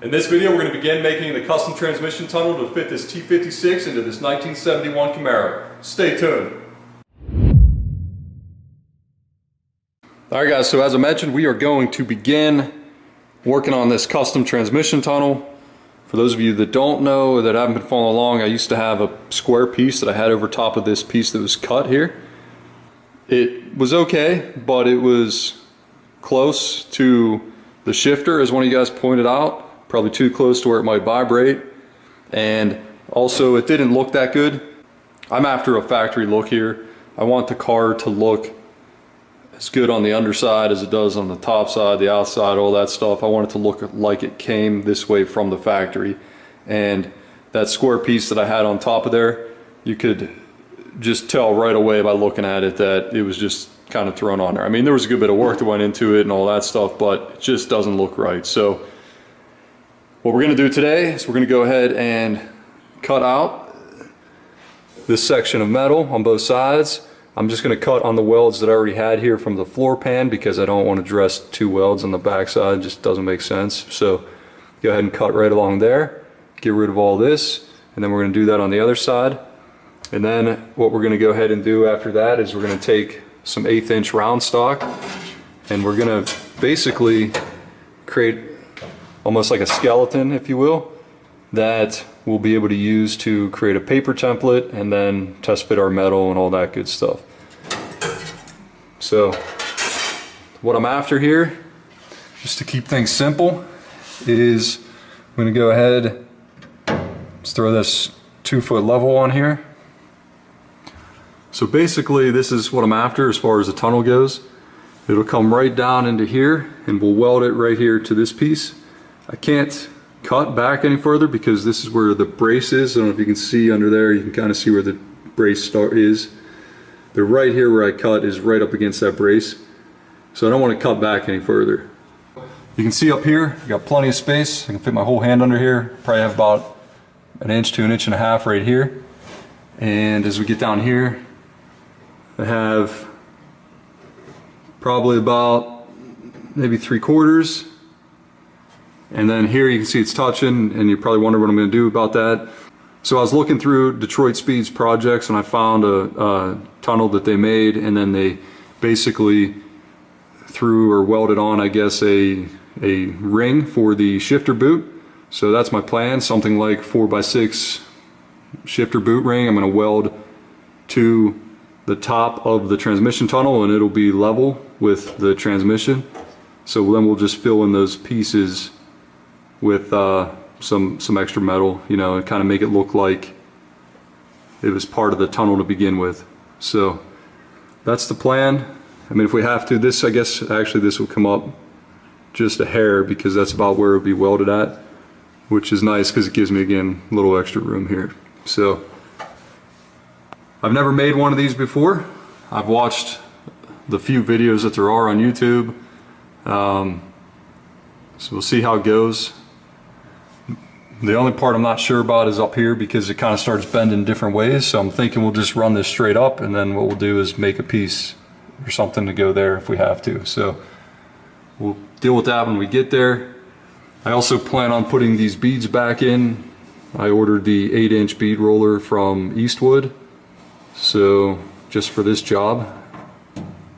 In this video, we're going to begin making the custom transmission tunnel to fit this T56 into this 1971 Camaro. Stay tuned. Alright guys, so as I mentioned, we are going to begin working on this custom transmission tunnel. For those of you that don't know or that haven't been following along, I used to have a square piece that I had over top of this piece that was cut here. It was okay, but it was close to the shifter, as one of you guys pointed out. Probably too close to where it might vibrate, and also it didn't look that good. I'm after a factory look here. I want the car to look as good on the underside as it does on the top side, the outside, all that stuff. I want it to look like it came this way from the factory. And that square piece that I had on top of there, you could just tell right away by looking at it that it was just kind of thrown on there. I mean, there was a good bit of work that went into it and all that stuff, but it just doesn't look right. So what we're going to do today is we're going to go ahead and cut out this section of metal on both sides. I'm just going to cut on the welds that I already had here from the floor pan because I don't want to dress two welds on the back side. It just doesn't make sense. So go ahead and cut right along there, get rid of all this, and then we're going to do that on the other side. And then what we're going to go ahead and do after that is we're going to take some 1/8 inch round stock and we're going to basically create almost like a skeleton, if you will, that we'll be able to use to create a paper template and then test fit our metal and all that good stuff. So what I'm after here, just to keep things simple, is I'm going to go ahead, let's throw this 2-foot level on here. So basically this is what I'm after as far as the tunnel goes. It'll come right down into here and we'll weld it right here to this piece. I can't cut back any further because this is where the brace is. I don't know if you can see under there, you can kind of see where the brace start is. But right here where I cut is right up against that brace. So I don't want to cut back any further. You can see up here, I've got plenty of space. I can fit my whole hand under here. Probably have about 1 inch to 1.5 inches right here. And as we get down here, I have probably about maybe 3/4. And then here you can see it's touching, and you probably wonder what I'm going to do about that. So I was looking through Detroit Speed's projects and I found a tunnel that they made, and then they basically threw or welded on, I guess, a ring for the shifter boot. So that's my plan, something like 4x6 shifter boot ring. I'm going to weld to the top of the transmission tunnel and it'll be level with the transmission. So then we'll just fill in those pieces with some extra metal, you know, and kind of make it look like it was part of the tunnel to begin with. So that's the plan. I mean, if we have to, this, I guess actually this will come up just a hair because that's about where it would be welded at, which is nice because it gives me, again, a little extra room here. So I've never made one of these before. I've watched the few videos that there are on YouTube. So we'll see how it goes. The only part I'm not sure about is up here because it kind of starts bending different ways. So I'm thinking we'll just run this straight up, and then what we'll do is make a piece or something to go there if we have to. So we'll deal with that when we get there. I also plan on putting these beads back in. I ordered the 8-inch bead roller from Eastwood. So just for this job,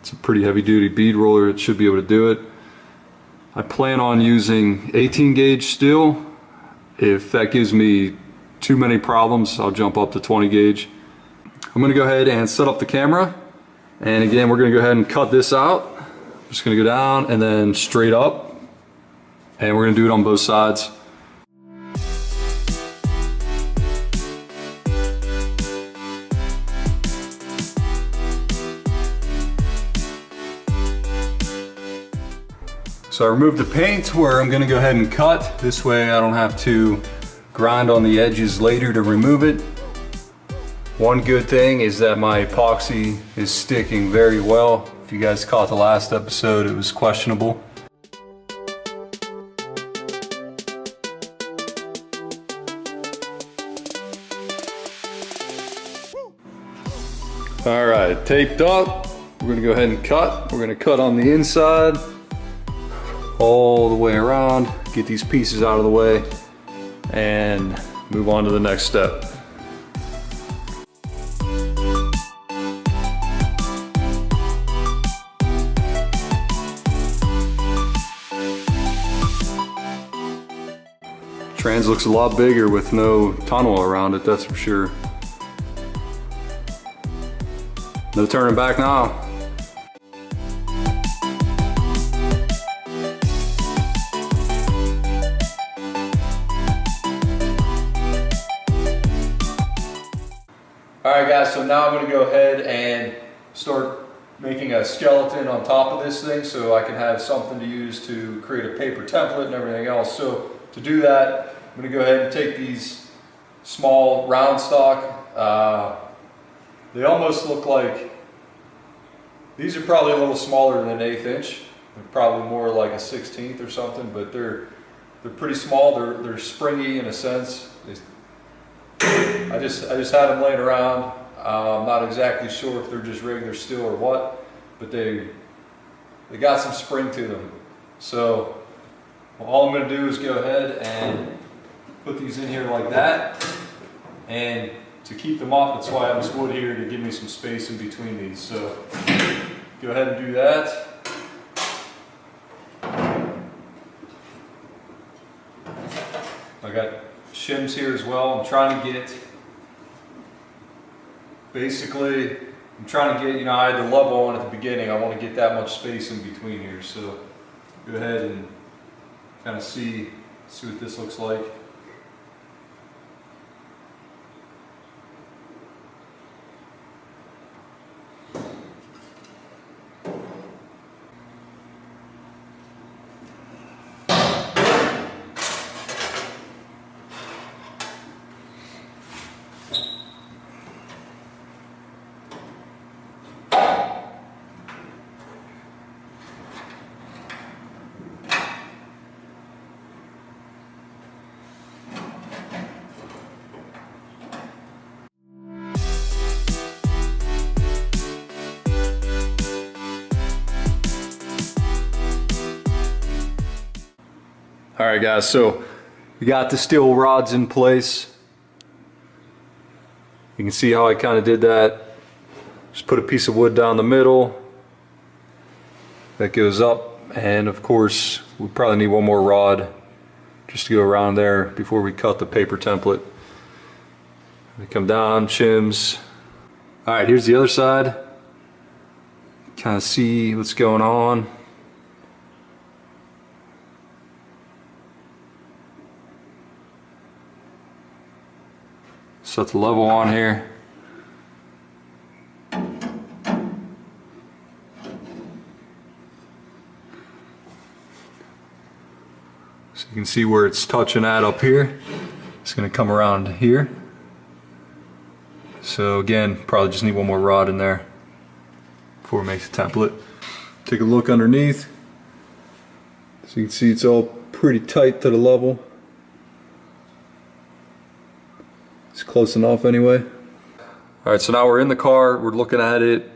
it's a pretty heavy duty bead roller. It should be able to do it. I plan on using 18 gauge steel. If that gives me too many problems, I'll jump up to 20 gauge. I'm going to go ahead and set up the camera. And again, we're going to go ahead and cut this out. I'm just going to go down and then straight up. And we're going to do it on both sides. So I removed the paint where I'm going to go ahead and cut. This way I don't have to grind on the edges later to remove it. One good thing is that my epoxy is sticking very well. If you guys caught the last episode, it was questionable. All right, taped up. We're going to go ahead and cut. We're going to cut on the inside all the way around, get these pieces out of the way and move on to the next step. Trans looks a lot bigger with no tunnel around it, that's for sure. No turning back now. Alright guys, so now I'm going to go ahead and start making a skeleton on top of this thing so I can have something to use to create a paper template and everything else. So to do that, I'm going to go ahead and take these small round stock. They almost look like, these are probably a little smaller than an 1/8 inch. They're probably more like a 1/16 or something, but they're pretty small. They're springy in a sense. I just had them laying around. I'm not exactly sure if they're just regular steel or what, but they got some spring to them. So all I'm going to do is go ahead and put these in here like that, and to keep them up, that's why I have this wood here to give me some space in between these. So go ahead and do that. I got shims here as well. I'm trying to get, basically, I'm trying to get, you know, I had the level on at the beginning. I want to get that much space in between here. So go ahead and kind of see what this looks like. All right guys, so we got the steel rods in place. You can see how I kind of did that. Just put a piece of wood down the middle. That goes up, and of course we probably need one more rod just to go around there before we cut the paper template. We come down, shims. All right, here's the other side. Kind of see what's going on. Set the level on here. So you can see where it's touching at up here. It's going to come around here. So again, probably just need one more rod in there before we make the template. Take a look underneath. So you can see it's all pretty tight to the level. It's close enough anyway. Alright, so now we're in the car, we're looking at it.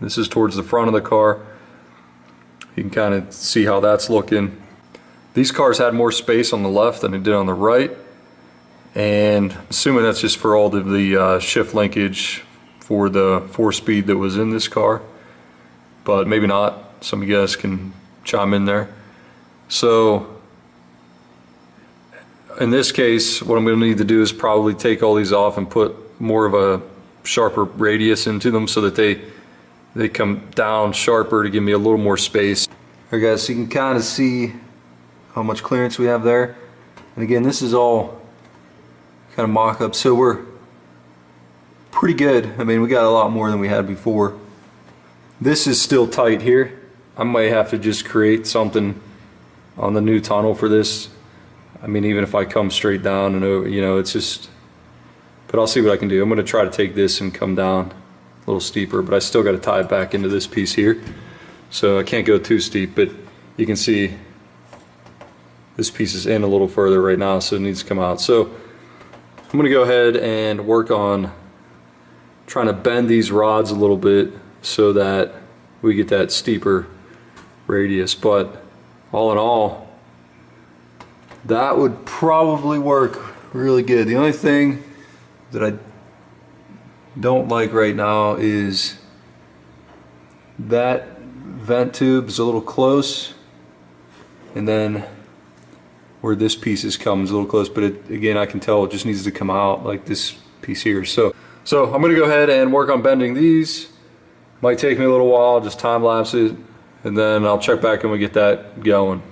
This is towards the front of the car. You can kind of see how that's looking. These cars had more space on the left than it did on the right. And I'm assuming that's just for all of the shift linkage for the 4-speed that was in this car. But maybe not. Some of you guys can chime in there. So in this case, what I'm going to need to do is probably take all these off and put more of a sharper radius into them so that they come down sharper to give me a little more space. Alright guys, so you can kind of see how much clearance we have there. And again, this is all kind of mock-up, so we're pretty good. I mean, we got a lot more than we had before. This is still tight here. I might have to just create something on the new tunnel for this. I mean, even if I come straight down and over, you know, it's just, but I'll see what I can do. I'm going to try to take this and come down a little steeper, but I still got to tie it back into this piece here. So I can't go too steep, but you can see this piece is in a little further right now, so it needs to come out. So I'm going to go ahead and work on trying to bend these rods a little bit so that we get that steeper radius. But all in all, that would probably work really good. The only thing that I don't like right now is that vent tube is a little close, and then where this piece is coming is a little close, but again, I can tell it just needs to come out like this piece here. So I'm gonna go ahead and work on bending these. Might take me a little while, just time lapse it, and then I'll check back and we get that going.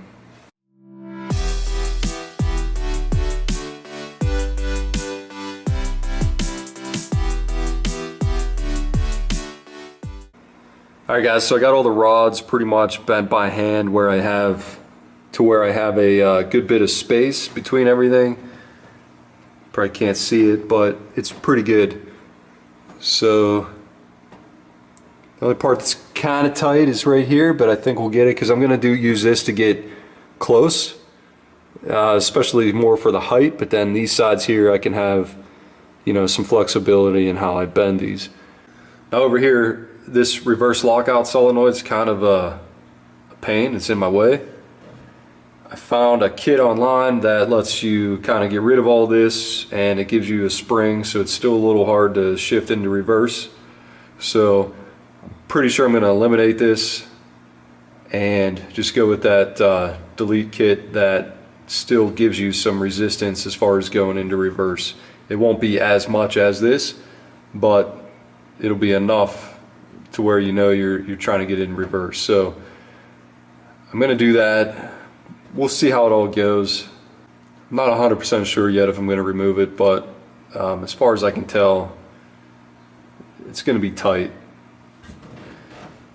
Alright guys, so I got all the rods pretty much bent by hand where I have a good bit of space between everything. Probably can't see it, but it's pretty good. So the only part that's kind of tight is right here, but I think we'll get it because I'm going to use this to get close, especially more for the height, but then these sides here I can have, you know, some flexibility in how I bend these. Now over here, this reverse lockout solenoid is kind of a pain. It's in my way. I found a kit online that lets you kind of get rid of all this, and it gives you a spring, so it's still a little hard to shift into reverse. So I'm pretty sure I'm going to eliminate this and just go with that delete kit that still gives you some resistance as far as going into reverse. It won't be as much as this, but it'll be enough to where you know you're trying to get in reverse. So I'm going to do that. We'll see how it all goes. I'm not 100% sure yet if I'm going to remove it, but as far as I can tell, it's going to be tight.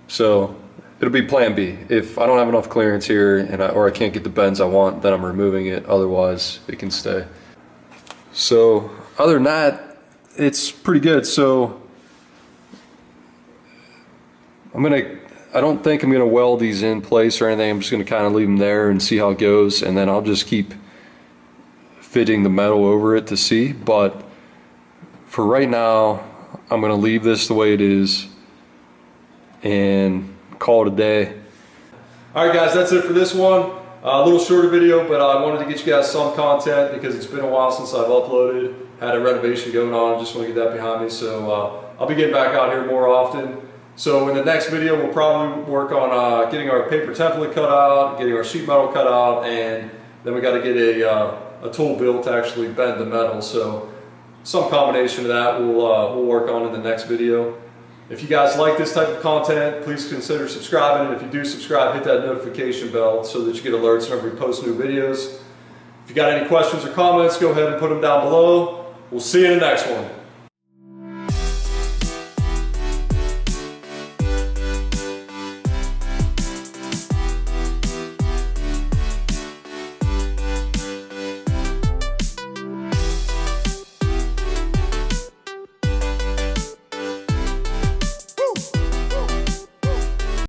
So it'll be plan B. If I don't have enough clearance here or I can't get the bends I want, then I'm removing it. Otherwise, it can stay. So other than that, it's pretty good. So I don't think I'm gonna weld these in place or anything. I'm just gonna kind of leave them there and see how it goes, and then I'll just keep fitting the metal over it to see. But for right now, I'm gonna leave this the way it is and call it a day. All right guys, that's it for this one. A little shorter video, but I wanted to get you guys some content because it's been a while since I've uploaded. Had a renovation going on, just want to get that behind me. So I'll be getting back out here more often. So in the next video, we'll probably work on getting our paper template cut out, getting our sheet metal cut out, and then we got to get a tool built to actually bend the metal. So some combination of that we'll work on in the next video. If you guys like this type of content, please consider subscribing. And if you do subscribe, hit that notification bell so that you get alerts whenever we post new videos. If you got any questions or comments, go ahead and put them down below. We'll see you in the next one.